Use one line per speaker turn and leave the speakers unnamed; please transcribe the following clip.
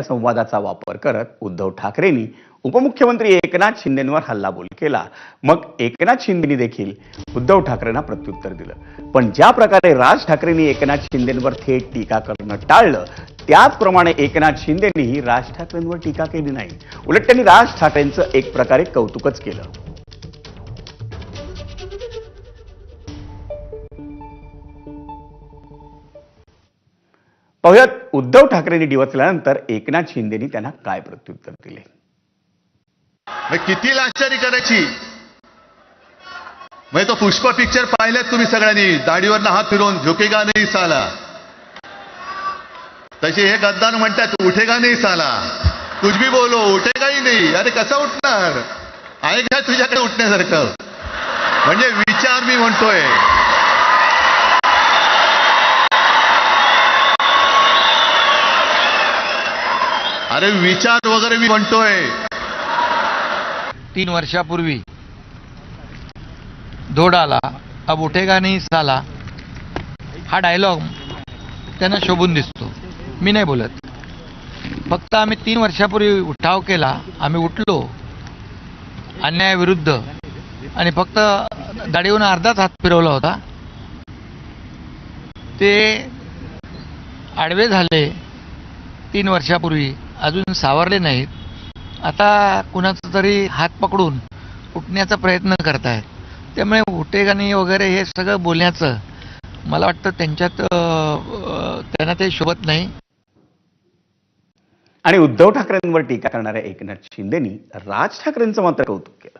संवादाचा वापर करत उद्धव ठाकरेंनी उपमुख्यमंत्री एकनाथ शिंदेंवर हल्लाबोल केला। मग एकनाथ शिंदेंनी देखील उद्धव ठाकरेंना प्रत्युत्तर दिलं। पण ज्या प्रकारे राज ठाकरेंनी एकनाथ शिंदेंवर थेट टीका करणं टाळलं, त्याचप्रमाणे एकनाथ शिंदेंनीही राज ठाकरेंवर टीका केली नाही। उलट त्यांनी राज ठाकरेंचं एक प्रकारे कौतुकच केलं। पाहुयात उद्धव ठाकरेंनी डिवचल्यानंतर एकनाथ शिंदेंनी त्यांना काय प्रत्युत्तर दिले।
किती लाचारी करायची। मैं तो पुष्प पिक्चर पाहिलेत तुम्ही सगळ्यांनी, दाढीवर हात फिरवून झुकेगा नहीं साला, तसे हे गद्दार म्हणतात उठेगा नहीं साला, कुछ भी बोलो उठेगा ही नहीं। अरे कसं उठणार आहे का तुझ्याकडे उठण्यासारखं? म्हणजे विचार मी म्हणतोय, अरे विचार वगैरे मी म्हणतोय।
3 वर्षापूर्वी धोड आला अब उठेगा नहीं साला हा डायलॉग त्यांना शोभून दिसतो। मी नाही बोलत, फक्त आम्ही 3 वर्षापूर्वी उठाव केला, आम्ही उठलो अन्यायाविरुद्ध आणि फक्त दाढीवरून अर्धाच हात फिरवला होता। ते आडवे झाले 3 वर्षापूर्वी, अजून सावरले नाहीत। आता कुणाचा तरी हात पकडून उठण्याचा प्रयत्न करतायत। त्यामुळे उठेगा नाही वगैरे हे सगळं बोलण्याचं मला वाटतं त्यांना ते शोभत नाही।
आणि उद्धव ठाकरेंवर टीका करणाऱ्या एकनाथ शिंदेंनी राज ठाकरेंचं मात्र कौतुक केलं।